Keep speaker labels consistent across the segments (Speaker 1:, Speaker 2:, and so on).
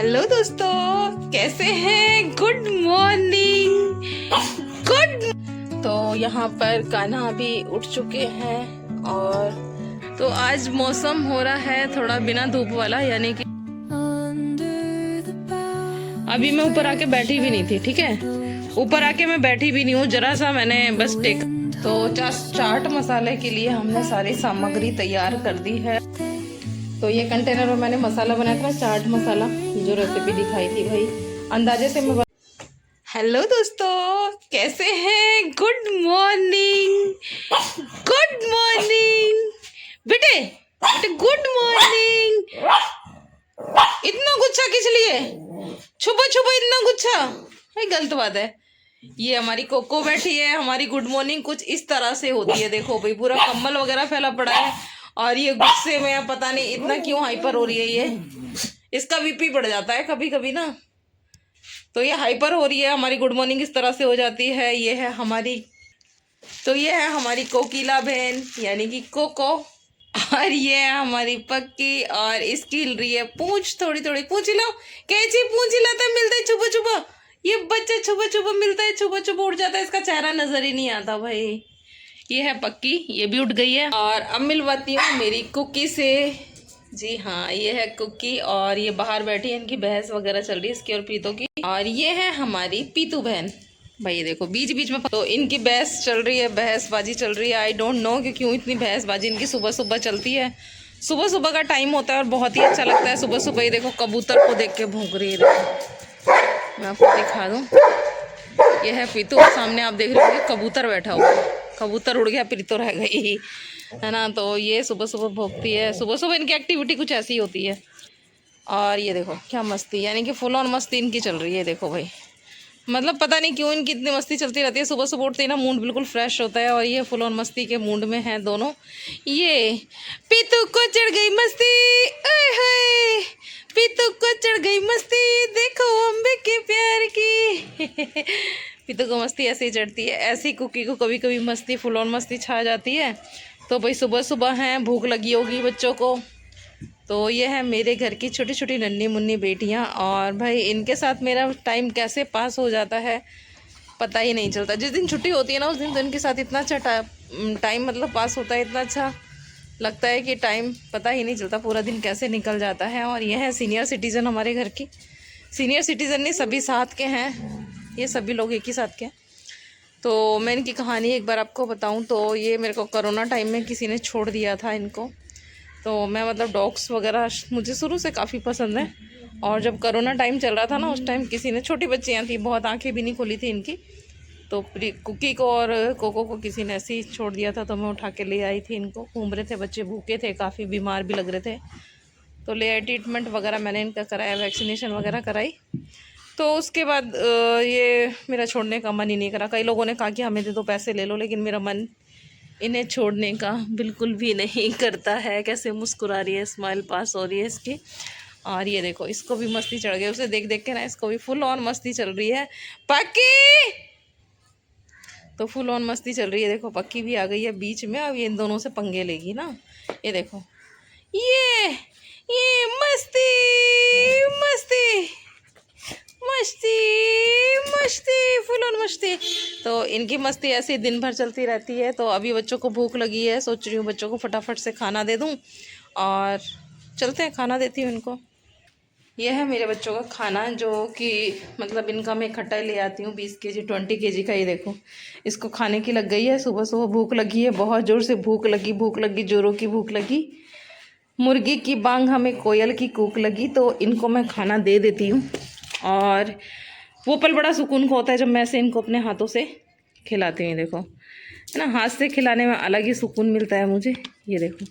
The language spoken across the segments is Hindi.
Speaker 1: हेलो दोस्तों, कैसे हैं? Good morning. तो यहाँ पर कान्हा भी उठ चुके हैं और तो आज मौसम हो रहा है थोड़ा बिना धूप वाला, यानी कि अभी मैं ऊपर आके बैठी भी नहीं थी। ठीक है, ऊपर आके मैं बैठी भी नहीं हूँ, जरा सा मैंने बस टेक। तो चाट मसाले के लिए हमने सारी सामग्री तैयार कर दी है। तो ये कंटेनर में मैंने मसाला बनाया था, चाट मसाला, जो रेसिपी दिखाई थी भाई अंदाजे से मैं। हेलो दोस्तों, कैसे हैं? Good morning. बेटे बेटे गुड मॉर्निंग। इतना गुच्छा किस लिए? छुपा छुपा इतना गुच्छा, ये गलत बात है। ये हमारी कोको बैठी है, हमारी गुड मॉर्निंग कुछ इस तरह से होती है। देखो भाई, पूरा कम्बल वगैरह फैला पड़ा है और ये गुस्से में पता नहीं इतना क्यों हाइपर हो रही है। ये इसका बीपी बढ़ जाता है कभी कभी ना, तो ये हाइपर हो रही है। हमारी गुड मॉर्निंग इस तरह से हो जाती है। ये है हमारी कोकिला बहन, यानी कि कोको, और ये है हमारी पक्की, और इसकी हिल रही है पूंछ थोड़ी थोड़ी। पूंछ लो कैची, पूंछ हिलाता मिलता है छुपा छुपा। ये बच्चा छुपा छुपा मिलता है, छुपा छुपा उड़ जाता है, इसका चेहरा नजर ही नहीं आता भाई। ये है पक्की, ये भी उठ गई है। और अब मिलवाती हूँ मेरी कुकी से। जी हाँ, ये है कुकी, और ये बाहर बैठी है, इनकी बहस वगैरह चल रही है इसकी और पीतू की। और ये है हमारी पीतू बहन भाई। ये देखो बीच बीच में तो इनकी बहस चल रही है, बहसबाजी चल रही है। आई डोंट नो कि क्यों इतनी बहसबाजी इनकी सुबह सुबह चलती है। सुबह सुबह का टाइम होता है और बहुत ही अच्छा लगता है सुबह सुबह। ही देखो कबूतर को देख के भौंक रही है। देखो मैं आपको दिखा दूँ, ये है पीतू, सामने आप देख रहे हो कबूतर बैठा हुआ है। कबूतर उड़ गया, पीतू रह गई, है ना। तो ये सुबह सुबह भौंकती है। सुबह सुबह इनकी एक्टिविटी कुछ ऐसी होती है। और ये देखो क्या मस्ती, यानी कि फुल ऑन मस्ती इनकी चल रही है। देखो भाई, मतलब पता नहीं क्यों इनकी इतनी मस्ती चलती रहती है। सुबह सुबह उठते ही ना मूड बिल्कुल फ्रेश होता है, और ये फुल ऑन मस्ती के मूड में हैं दोनों। ये पीतू को चढ़ गई मस्ती, ओए होए, पीतू को चढ़ गई मस्ती, देखो अम्बे के प्यार की। पीतू को मस्ती ऐसे ही चढ़ती है, ऐसी कुकी को कभी कभी मस्ती, फुल ऑन मस्ती छा जाती है। तो भाई सुबह सुबह हैं, भूख लगी होगी बच्चों को। तो ये है मेरे घर की छोटी छोटी नन्ही मुन्नी बेटियां, और भाई इनके साथ मेरा टाइम कैसे पास हो जाता है पता ही नहीं चलता। जिस दिन छुट्टी होती है ना, उस दिन तो इनके साथ इतना अच्छा टाइम मतलब पास होता है, इतना अच्छा लगता है कि टाइम पता ही नहीं चलता, पूरा दिन कैसे निकल जाता है। और ये है सीनियर सिटीज़न हमारे घर की। सीनियर सिटीज़न नहीं, सभी साथ के हैं, ये सभी लोग एक ही साथ के हैं। तो मैं इनकी कहानी एक बार आपको बताऊं तो ये मेरे को कोरोना टाइम में किसी ने छोड़ दिया था इनको। तो मैं मतलब डॉग्स वगैरह मुझे शुरू से काफ़ी पसंद है, और जब कोरोना टाइम चल रहा था ना, उस टाइम किसी ने, छोटी बच्चियाँ थी, बहुत आंखें भी नहीं खुली थी इनकी, तो कुकी को और कोको को किसी ने ऐसे ही छोड़ दिया था। तो मैं उठा के ले आई थी इनको। घूम रहे थे बच्चे, भूखे थे, काफ़ी बीमार भी लग रहे थे, तो ले आई। ट्रीटमेंट वगैरह मैंने इनका कराया, वैक्सीनेशन वगैरह कराई। तो उसके बाद ये मेरा छोड़ने का मन ही नहीं करा। कई लोगों ने कहा कि हमें दे दो, पैसे ले लो, लेकिन मेरा मन इन्हें छोड़ने का बिल्कुल भी नहीं करता है। कैसे मुस्कुरा रही है, स्माइल पास हो रही है इसकी। और ये देखो इसको भी मस्ती चढ़ गई, उसे देख देख के ना इसको भी फुल ऑन मस्ती चल रही है। पक्की तो फुल ऑन मस्ती चल रही है। देखो पक्की भी आ गई है बीच में, अब ये इन दोनों से पंगे लेगी ना। ये देखो, ये मस्ती मस्ती मस्ती मस्ती, फुल ऑन मस्ती। तो इनकी मस्ती ऐसे दिन भर चलती रहती है। तो अभी बच्चों को भूख लगी है, सोच रही हूँ बच्चों को फटाफट से खाना दे दूँ, और चलते हैं खाना देती हूँ इनको। यह है मेरे बच्चों का खाना, जो कि मतलब इनका मैं इकट्ठा ही ले आती हूँ, 20 kg 20 kg का। ये देखो इसको खाने की लग गई है, सुबह सुबह भूख लगी है, बहुत ज़ोर से भूख लगी, जोरों की भूख लगी। मुर्गी की बांग हमें कोयल की कूक लगी। तो इनको मैं खाना दे देती हूँ, और वो पल बड़ा सुकून को होता है जब मैं से इनको अपने हाथों से खिलाती हूँ। देखो है ना, हाथ से खिलाने में अलग ही सुकून मिलता है मुझे। ये देखो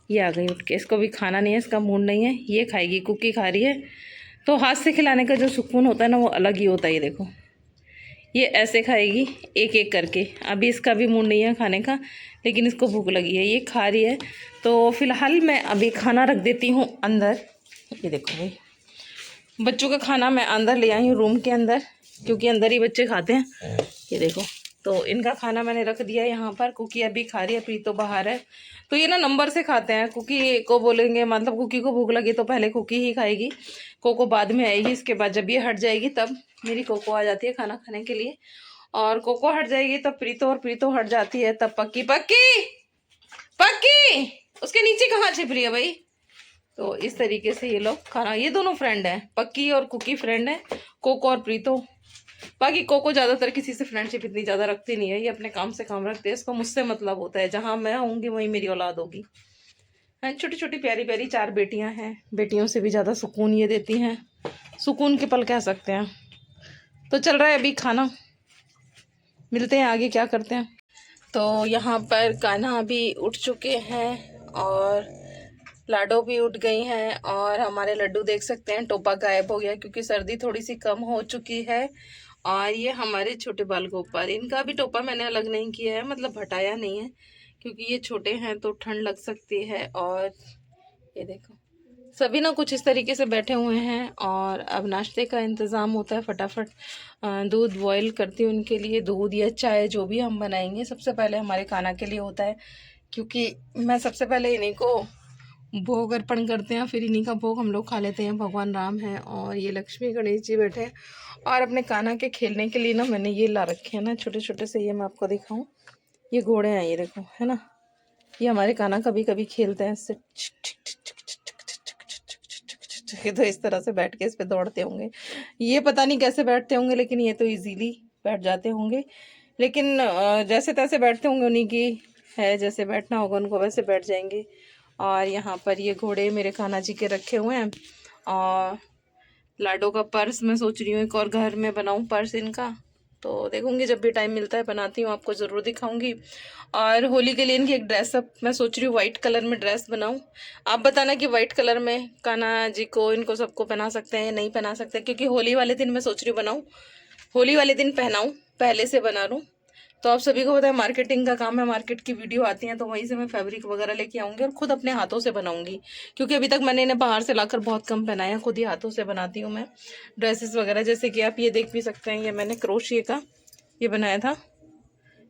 Speaker 1: ये आ गई उठ के, इसको भी खाना नहीं है, इसका मूड नहीं है, ये खाएगी, कुकी खा रही है। तो हाथ से खिलाने का जो सुकून होता है ना, वो अलग ही होता है। ये देखो ये ऐसे खाएगी एक एक करके। अभी इसका भी मूड नहीं है खाने का, लेकिन इसको भूख लगी है, ये खा रही है। तो फिलहाल मैं अभी खाना रख देती हूँ अंदर। ये देखो भाई, बच्चों का खाना मैं अंदर ले आई हूँ रूम के अंदर, क्योंकि अंदर ही बच्चे खाते हैं। ये देखो तो इनका खाना मैंने रख दिया यहाँ पर। कुकी अभी खा रही है, प्रीतो बाहर है। तो ये ना नंबर से खाते हैं। कुकी को बोलेंगे, मतलब कुकी को भूख लगी तो पहले कुकी ही खाएगी, कोको बाद में आएगी। इसके बाद जब ये हट जाएगी तब मेरी कोको आ जाती है खाना खाने के लिए, और कोको हट जाएगी तब प्रीतो, और प्रीतो हट जाती है तब पक्की। पक्की पक्की उसके नीचे कहाँ छिप रही है भाई। तो इस तरीके से ये लोग खाना, ये दोनों फ्रेंड हैं, पक्की और कुकी फ्रेंड है, कोको और प्रीतो। बाकी कोको ज़्यादातर किसी से फ्रेंडशिप इतनी ज़्यादा रखती नहीं है, ये अपने काम से काम रखते हैं। इसको मुझसे मतलब होता है, जहाँ मैं होंगी वहीं मेरी औलाद होगी। हैं, छोटी छोटी प्यारी प्यारी 4 बेटियां हैं। बेटियों से भी ज़्यादा सुकून ये देती हैं, सुकून के पल कह सकते हैं। तो चल रहा है अभी खाना, मिलते हैं आगे क्या करते हैं। तो यहाँ पर कान्हा अभी उठ चुके हैं और लाडो भी उठ गई हैं, और हमारे लड्डू देख सकते हैं टोपा गायब हो गया क्योंकि सर्दी थोड़ी सी कम हो चुकी है। और ये हमारे छोटे बाल गोपाल, इनका भी टोपा मैंने अलग नहीं किया है, मतलब हटाया नहीं है क्योंकि ये छोटे हैं तो ठंड लग सकती है। और ये देखो सभी ना कुछ इस तरीके से बैठे हुए हैं, और अब नाश्ते का इंतज़ाम होता है। फटाफट दूध बॉईल करती हूँ उनके लिए, दूध या चाय जो भी हम बनाएंगे सबसे पहले हमारे खाना के लिए होता है, क्योंकि मैं सबसे पहले इन्हीं को भोग अर्पण करते हैं, फिर इन्हीं का भोग हम लोग खा लेते हैं। भगवान राम हैं और ये लक्ष्मी गणेश जी बैठे हैं। और अपने कान्हा के खेलने के लिए ना मैंने ये ला रखे हैं ना छोटे छोटे से, ये मैं आपको दिखाऊं, ये घोड़े हैं, ये देखो है ना, ये हमारे कान्हा कभी कभी खेलते हैं इससे। तो इस तरह से बैठ के इस पे दौड़ते होंगे, ये पता नहीं कैसे बैठते होंगे, लेकिन ये तो इजीली बैठ जाते होंगे। लेकिन जैसे तैसे बैठते होंगे, उन्हीं की है, जैसे बैठना होगा उनको वैसे बैठ जाएंगे। और यहाँ पर ये घोड़े मेरे कान्हा जी के रखे हुए हैं। और लाडो का पर्स मैं सोच रही हूँ एक और घर में बनाऊँ पर्स इनका, तो देखूँगी जब भी टाइम मिलता है बनाती हूँ, आपको ज़रूर दिखाऊंगी। और होली के लिए इनकी एक ड्रेसअप मैं सोच रही हूँ वाइट कलर में ड्रेस बनाऊँ। आप बताना कि वाइट कलर में कान्हा जी को, इनको सबको पहना सकते हैं या नहीं पहना सकते, क्योंकि होली वाले दिन मैं सोच रही हूँ बनाऊँ, होली वाले दिन पहनाऊँ, पहले से बना लूँ। तो आप सभी को पता है मार्केटिंग का काम है, मार्केट की वीडियो आती हैं तो वहीं से मैं फैब्रिक वगैरह लेके आऊँगी और खुद अपने हाथों से बनाऊँगी, क्योंकि अभी तक मैंने इन्हें बाहर से लाकर बहुत कम पहनाया, खुद ही हाथों से बनाती हूँ मैं ड्रेसेस वगैरह। जैसे कि आप ये देख भी सकते हैं, ये मैंने क्रोशिया का ये बनाया था,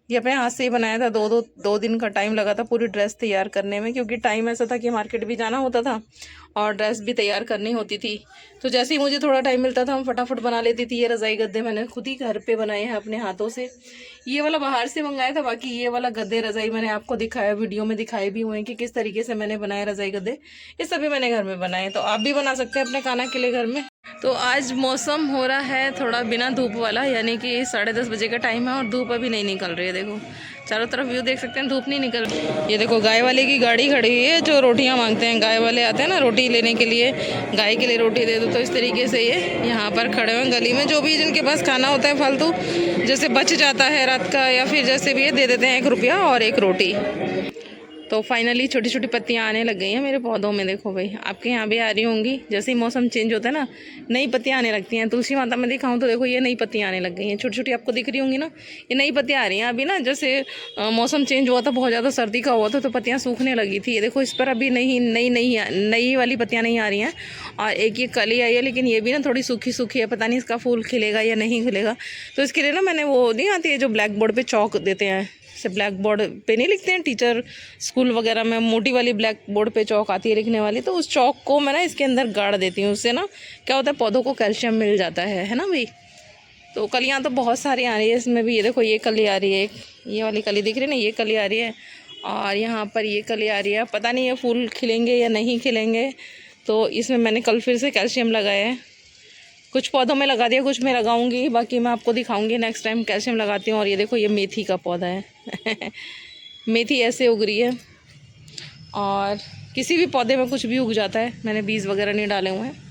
Speaker 1: ये अपने हाथ से ही बनाया था। दो दिन का टाइम लगा था पूरी ड्रेस तैयार करने में, क्योंकि टाइम ऐसा था कि मार्केट भी जाना होता था और ड्रेस भी तैयार करनी होती थी। तो जैसे ही मुझे थोड़ा टाइम मिलता था हम फटाफट बना लेती थी। ये रज़ाई गद्दे मैंने खुद ही घर पे बनाए हैं अपने हाथों से, ये वाला बाहर से मंगाया था, बाकी ये वाला गद्दे रज़ाई मैंने आपको दिखाया, वीडियो में दिखाए भी हुए हैं कि किस तरीके से मैंने बनाए रज़ाई गद्दे, ये सभी मैंने घर में बनाए। तो आप भी बना सकते हैं अपने कान्हा के लिए घर में। तो आज मौसम हो रहा है थोड़ा बिना धूप वाला, यानी कि 10:30 बजे का टाइम है और धूप अभी नहीं निकल रही है। देखो चारों तरफ व्यू देख सकते हैं, धूप नहीं निकल रही। ये देखो गाय वाले की गाड़ी खड़ी हुई है, जो रोटियां मांगते हैं, गाय वाले आते हैं ना रोटी लेने के लिए, गाय के लिए रोटी दे दो। तो इस तरीके से ये यहाँ पर खड़े हुए गली में, जो भी जिनके पास खाना होता है फालतू, जैसे बच जाता है रात का या फिर जैसे भी ये दे देते हैं 1 रुपया और 1 रोटी। तो फाइनली छोटी छोटी पत्तियां आने लग गई हैं मेरे पौधों में। देखो भाई आपके यहाँ भी आ रही होंगी, जैसे ही मौसम चेंज होता है ना नई पत्तियां आने लगती हैं। तुलसी माता में दिखाऊं तो देखो ये नई पत्तियां आने लग गई हैं, छोटी छोटी आपको दिख रही होंगी ना, ये नई पत्तियां आ रही हैं अभी ना। जैसे मौसम चेंज हुआ था, बहुत ज़्यादा सर्दी का हुआ था तो पत्तियाँ सूखने लगी थी। ये देखो इस पर अभी नई वाली पत्तियाँ नहीं आ रही हैं, और एक ये कली आई है, लेकिन ये भी ना थोड़ी सूखी सूखी है, पता नहीं इसका फूल खिलेगा या नहीं खिलेगा। तो इसके लिए ना मैंने वो नहीं आती है जो ब्लैक बोर्ड पर चौक देते हैं, से ब्लैक बोर्ड पे नहीं लिखते हैं टीचर स्कूल वगैरह में, मोटी वाली ब्लैक बोर्ड पे चौक आती है लिखने वाली, तो उस चौक को मैं ना इसके अंदर गाड़ देती हूँ। उससे ना क्या होता है पौधों को कैल्शियम मिल जाता है ना भाई। तो कलियाँ तो बहुत सारी आ रही है इसमें भी, ये देखो ये कली आ रही है, एक ये वाली कली दिख रही है ना, ये कली आ रही है, और यहाँ पर ये कली आ रही है। पता नहीं ये फूल खिलेंगे या नहीं खिलेंगे, तो इसमें मैंने कल फिर से कैल्शियम लगाया है। कुछ पौधों में लगा दिया, कुछ में लगाऊंगी, बाकी मैं आपको दिखाऊंगी नेक्स्ट टाइम कैल्शियम लगाती हूँ। और ये देखो ये मेथी का पौधा है मेथी ऐसे उग रही है, और किसी भी पौधे में कुछ भी उग जाता है, मैंने बीज वगैरह नहीं डाले हुए हैं।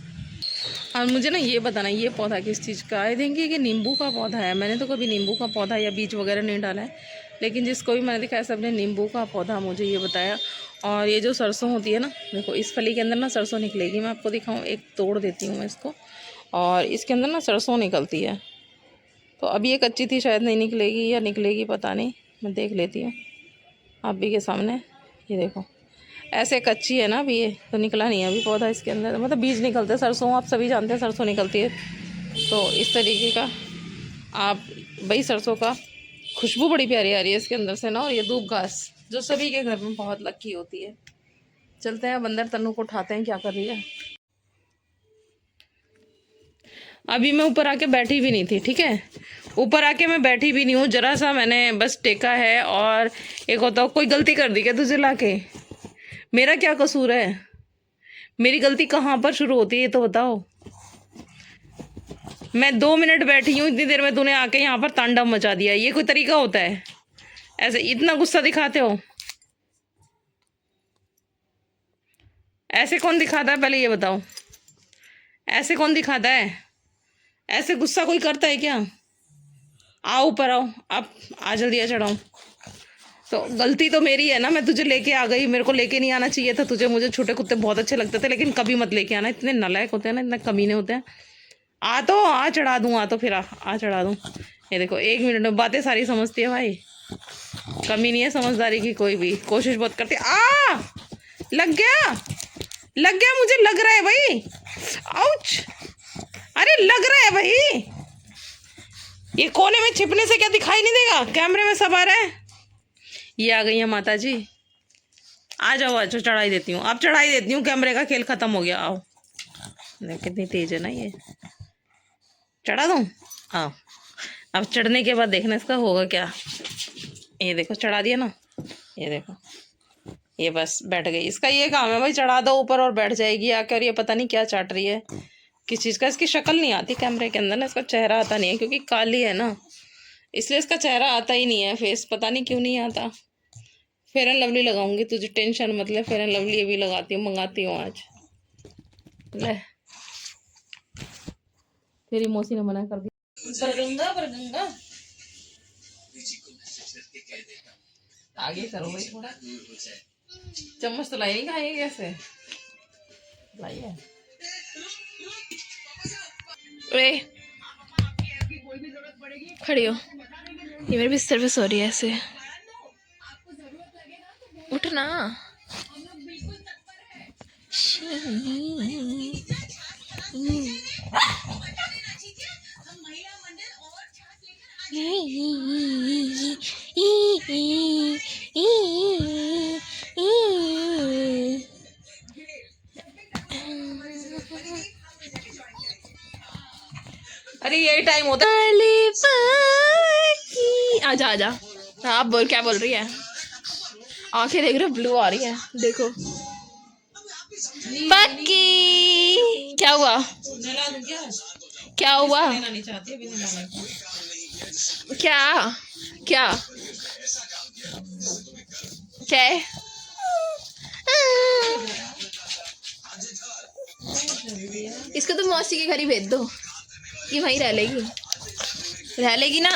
Speaker 1: और मुझे ना ये बताना ये पौधा किस चीज़ का है, देंगे कि नींबू का पौधा है। मैंने तो कभी नींबू का पौधा या बीज वगैरह नहीं डाला है, लेकिन जिसको भी मैंने दिखाया सबने नींबू का पौधा मुझे ये बताया। और ये जो सरसों होती है ना, देखो इस फली के अंदर ना सरसों निकलेगी, मैं आपको दिखाऊँ, एक तोड़ देती हूँ मैं इसको, और इसके अंदर ना सरसों निकलती है। तो अभी ये कच्ची थी, शायद नहीं निकलेगी या निकलेगी पता नहीं, मैं देख लेती हूँ आप भी के सामने। ये देखो ऐसे कच्ची है ना अभी, ये तो निकला नहीं है अभी पौधा इसके अंदर, मतलब बीज निकलते हैं। सरसों आप सभी जानते हैं सरसों निकलती है, तो इस तरीके का आप भाई सरसों का खुशबू बड़ी प्यारी आ रही है इसके अंदर से ना। और ये दूब घास जो सभी के घर में बहुत लकी होती है। चलते हैं अब अंदर, तन्नू को उठाते हैं, क्या कर रही है। अभी मैं ऊपर आके बैठी भी नहीं थी, ठीक है, ऊपर आके मैं बैठी भी नहीं हूँ, जरा सा मैंने बस टेका है। और एक होता कोई गलती कर दी क्या तुझे लाके? मेरा क्या कसूर है? मेरी गलती कहाँ पर शुरू होती है ये तो बताओ। मैं 2 मिनट बैठी हूँ, इतनी देर में तूने आके यहाँ पर तांडव मचा दिया। ये कोई तरीका होता है? ऐसे इतना गुस्सा दिखाते हो? ऐसे कौन दिखाता है पहले ये बताओ? ऐसे कौन दिखाता है? ऐसे गुस्सा कोई करता है क्या? आओ ऊपर आओ, अब आ जल्दी आ चढ़ाऊँ। तो गलती तो मेरी है ना, मैं तुझे लेके आ गई, मेरे को लेके नहीं आना चाहिए था तुझे। मुझे छोटे कुत्ते बहुत अच्छे लगते थे, लेकिन कभी मत लेके आना, इतने नालायक होते हैं ना, इतने कमीने होते हैं। आ तो आ चढ़ा दूँ, आ तो फिर आ चढ़ा दूँ। ये देखो 1 मिनट में बातें सारी समझती है भाई, कमी नहीं है समझदारी की कोई भी, कोशिश बहुत करती है। लग गया, लग गया, मुझे लग रहा है भाई। आउच, अरे लग रहा है भाई। ये कोने में छिपने से क्या दिखाई नहीं देगा? कैमरे में सब आ रहा है। ये आ गई है माता जी, आ जाओ आ जाओ, चढ़ाई देती हूँ, अब चढ़ाई देती हूँ, कैमरे का खेल खत्म हो गया। आओ, कितनी तेज है ना ये, चढ़ा दूँ? आओ, अब चढ़ने के बाद देखना इसका होगा क्या। ये देखो चढ़ा दिया ना, ये देखो, ये बस बैठ गई। इसका ये काम है भाई, चढ़ा दो ऊपर और बैठ जाएगी आके। और ये पता नहीं क्या चाट रही है, किस चीज़ का। इसकी शक्ल नहीं आती कैमरे के अंदर ना, इसका चेहरा आता नहीं है क्योंकि काली है ना, इसलिए इसका चेहरा आता ही नहीं है, फेस पता नहीं क्यों नहीं आता। फेयर एंड लवली लगाऊंगी, तुझे टेंशन मतलब। फेयर एंड लवली भी लगाती हूँ, मंगाती हूँ आज। ले, तेरी मौसी ने मना कर दिया। बरगंगा बरगंगा, आगे करो भाई थोड़ा। चम्मच तो लाई नहीं, खाएंगे कैसे? लाइए
Speaker 2: वे खड़ी हो, ये मेरे बिस्तर पे सो रही है ऐसे। उठना।
Speaker 1: अरे यही टाइम होता है।
Speaker 2: आजा आजा। हाँ, आप बोल, क्या बोल रही है? आंखें देख रहे, ब्लू आ रही है, देखो। पक्की, क्या हुआ?
Speaker 1: नला दूं क्या?
Speaker 2: क्या हुआ?
Speaker 1: लेना नहीं चाहती अभी, नला के।
Speaker 2: क्या क्या क्या है? इसको तो मौसी के घर ही भेज दो, ये वहीं रह लेगी, रह लेगी ना,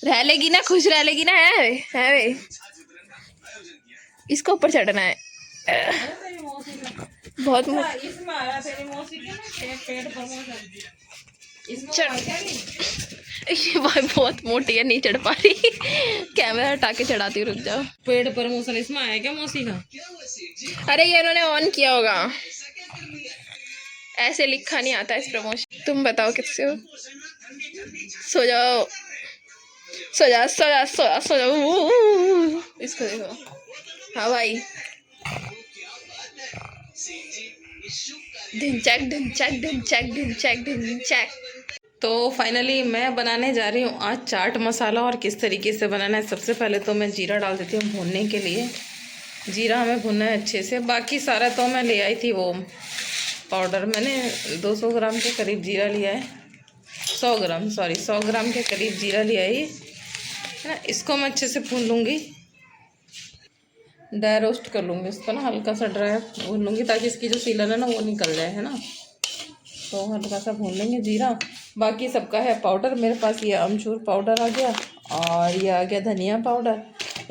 Speaker 2: रह लेगी ना, खुश रह लेगी ना। है वे, इसको ऊपर चढ़ना है। बहुत
Speaker 1: इसमें आ रहा तेरी मौसी के ना पेट पर
Speaker 2: ये भाई बहुत मोटी है, नहीं चढ़ पा रही। कैमरा हटा के चढ़ाती हूँ, रुक जाओ।
Speaker 1: पेट प्रमोशन इसमें आया क्या मौसी का?
Speaker 2: अरे ये उन्होंने ऑन किया होगा, ऐसे लिखा नहीं आता इस प्रमोशन। तुम बताओ किससे हो? सो जाओ सो जा सो जा सो जा सो जाओ। इसको देखो। हाँ भाई, ढिंचैक ढिंचैक ढिंचैक ढिंचैक ढिंचैक।
Speaker 1: तो फाइनली मैं बनाने जा रही हूँ आज चाट मसाला। और किस तरीके से बनाना है, सबसे पहले तो मैं जीरा डाल देती हूँ भूनने के लिए। जीरा हमें भूनना है अच्छे से। बाकी सारा तो मैं ले आई थी वो पाउडर, मैंने 200 ग्राम के करीब जीरा लिया है, 100 ग्राम के करीब जीरा लिया है ना। इसको मैं अच्छे से भून लूँगी, ड्राई रोस्ट कर लूँगी इसको ना, हल्का सा ड्राई भून लूँगी ताकि इसकी जो सीलन है ना वो निकल जाए, है ना। तो हल्का सा भून लेंगे जीरा। बाकी सबका है पाउडर, मेरे पास ये अमचूर पाउडर आ गया और ये आ गया धनिया पाउडर।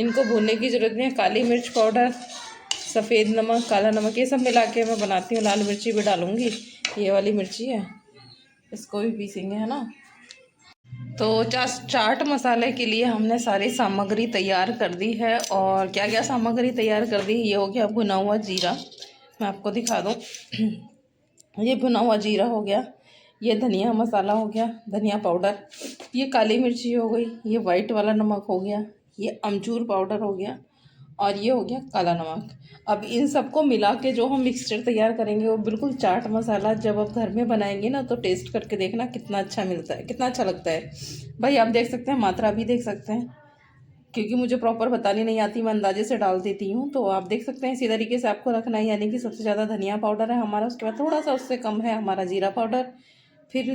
Speaker 1: इनको भूनने की ज़रूरत नहीं है। काली मिर्च पाउडर, सफ़ेद नमक, काला नमक, ये सब मिला के मैं बनाती हूँ। लाल मिर्ची भी डालूँगी, ये वाली मिर्ची है, इसको भी पीसेंगे, है ना। तो चाट मसाले के लिए हमने सारी सामग्री तैयार कर दी है। और क्या क्या सामग्री तैयार कर दी, ये हो गया भुना हुआ जीरा, मैं आपको दिखा दूँ। ये भुना हुआ जीरा हो गया, ये धनिया मसाला हो गया, धनिया पाउडर, ये काली मिर्ची हो गई, ये वाइट वाला नमक हो गया, ये अमचूर पाउडर हो गया और ये हो गया काला नमक। अब इन सबको मिला के जो हम मिक्सचर तैयार करेंगे वो बिल्कुल चाट मसाला, जब आप घर में बनाएंगे ना तो टेस्ट करके देखना कितना अच्छा मिलता है, कितना अच्छा लगता है। भाई आप देख सकते हैं, मात्रा भी देख सकते हैं, क्योंकि मुझे प्रॉपर बतानी नहीं आती, मैं अंदाजे से डाल देती हूँ। तो आप देख सकते हैं इसी तरीके से आपको रखना है, यानी कि सबसे ज़्यादा धनिया पाउडर है हमारा, उसके बाद थोड़ा सा उससे कम है हमारा जीरा पाउडर, फिर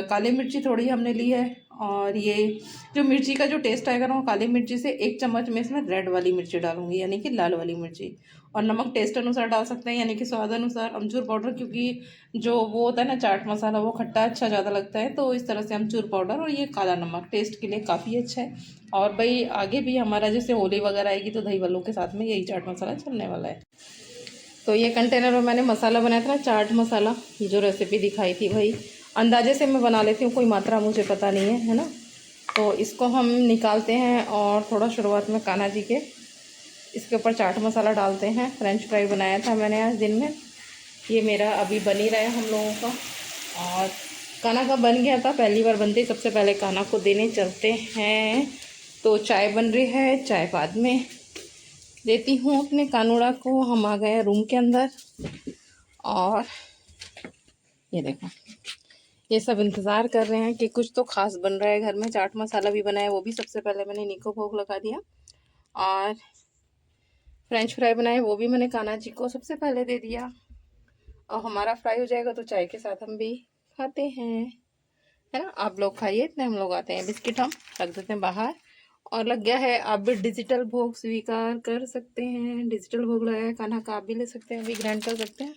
Speaker 1: काली मिर्ची थोड़ी हमने ली है, और ये जो मिर्ची का जो टेस्ट आएगा ना वो काली मिर्ची से 1 चम्मच में इसमें रेड वाली मिर्ची डालूंगी, यानी कि लाल वाली मिर्ची। और नमक टेस्ट अनुसार डाल सकते हैं, यानी कि स्वाद अनुसार। अमचूर पाउडर, क्योंकि जो वो होता है ना चाट मसाला, वो खट्टा अच्छा ज़्यादा लगता है, तो इस तरह से अमचूर पाउडर और ये काला नमक टेस्ट के लिए काफ़ी अच्छा है। और भाई आगे भी हमारा जैसे होली वगैरह आएगी तो दही वलों के साथ में यही चाट मसाला चलने वाला है। तो ये कंटेनर में मैंने मसाला बनाया था ना, चाट मसाला, ये जो रेसिपी दिखाई थी भाई अंदाजे से मैं बना लेती हूँ, कोई मात्रा मुझे पता नहीं है ना। तो इसको हम निकालते हैं और थोड़ा शुरुआत में कान्हा जी के इसके ऊपर चाट मसाला डालते हैं। फ्रेंच फ्राई बनाया था मैंने आज दिन में, ये मेरा अभी बन ही रहा है हम लोगों का। और कान्हा का बन गया था, पहली बार बनते ही सबसे पहले कान्हा को देने चलते हैं। तो चाय बन रही है, चाय बाद में देती हूँ अपने कानूड़ा को। हम आ गए रूम के अंदर और ये देखो ये सब इंतज़ार कर रहे हैं कि कुछ तो खास बन रहा है घर में। चाट मसाला भी बनाया, वो भी सबसे पहले मैंने इन्हीं को भोग लगा दिया। और फ्रेंच फ्राई बनाए, वो भी मैंने कान्हा जी को सबसे पहले दे दिया। और हमारा फ्राई हो जाएगा तो चाय के साथ हम भी खाते हैं, है ना। आप लोग खाइए, इतने हम लोग आते हैं। बिस्किट हम रख देते हैं बाहर। और लग गया है, आप भी डिजिटल भोग स्वीकार कर सकते हैं। डिजिटल भोग लगाया कान्हा का, आप भी ले सकते हैं, अभी ग्राइंड कर सकते हैं।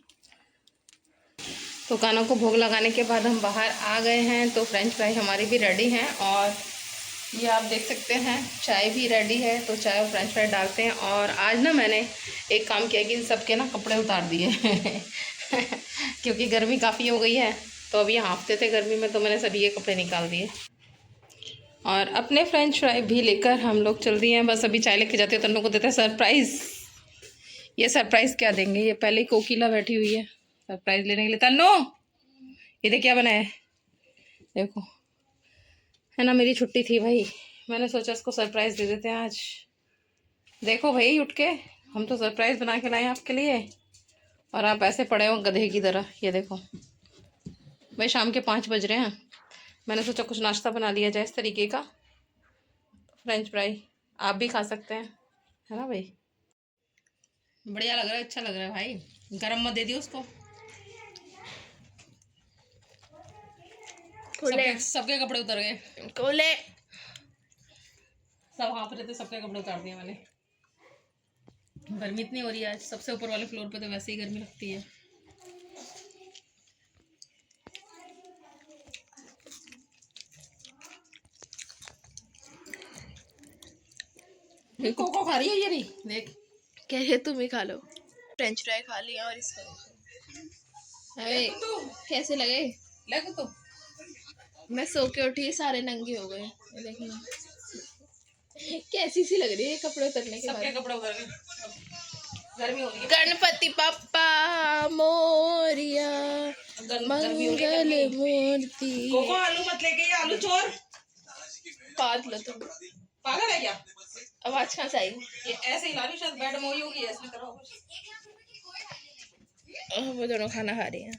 Speaker 1: तो कान्हा को भोग लगाने के बाद हम बाहर आ गए हैं। तो फ्रेंच फ्राई हमारी भी रेडी हैं और ये आप देख सकते हैं चाय भी रेडी है। तो चाय और फ्रेंच फ्राई डालते हैं। और आज ना मैंने एक काम किया कि इन सबके ना कपड़े उतार दिए क्योंकि गर्मी काफ़ी हो गई है, तो अभी हाँफते थे गर्मी में, तो मैंने सभी ये कपड़े निकाल दिए। और अपने फ्रेंच फ्राई भी लेकर हम लोग चल दिए हैं। बस अभी चाय लेके जाते हैं, तन्नू को देते हैं सरप्राइज़। ये सरप्राइज़ क्या देंगे, ये पहले ही कोकिला बैठी हुई है सरप्राइज़ लेने के लिए। तन्नू ये देख क्या बना है, देखो, है ना। मेरी छुट्टी थी भाई, मैंने सोचा इसको सरप्राइज़ दे देते हैं आज। देखो भाई उठ के, हम तो सरप्राइज़ बना के लाए हैं आपके लिए और आप ऐसे पड़े हो गधे की तरह। ये देखो भाई, शाम के 5 बज रहे हैं, मैंने सोचा कुछ नाश्ता बना लिया जाए इस तरीके का। फ्रेंच फ्राई आप भी खा सकते हैं, है ना भाई। बढ़िया लग रहा है, अच्छा लग रहा है भाई। गरम मत दे दियो उसको। सबके कपड़े उतर गए,
Speaker 2: कोले
Speaker 1: सब हाँफ रहे थे, सबके कपड़े उतार दिए मैंने। गर्मी इतनी हो रही है आज, सबसे ऊपर वाले फ्लोर पे तो वैसे ही गर्मी लगती है। कोको खा रही है ये, नहीं देख
Speaker 2: कह रहे तुम ही खा लो। फ्रेंच फ्राई खा लिया और इसको अरे कैसे लगे।
Speaker 1: लग तो
Speaker 2: मैं सो के उठी, सारे नंगे हो गए। ये देखना कैसी सी लग रही है कपड़े उतरने के बाद।
Speaker 1: सबके कपड़े उतर गए, गर्मी हो रही है।
Speaker 2: गणपति बप्पा मोरिया मंगल मूर्ति।
Speaker 1: कोको आलू मत लेके, ये आलू चोर।
Speaker 2: पाद लो तुम,
Speaker 1: पागल है क्या।
Speaker 2: आवाज कहाँ से आई।
Speaker 1: ये ऐसे ही ला रही, शायद बैड मोई होगी ऐसे तरह कुछ।
Speaker 2: वो दोनों खाना खा रही हैं।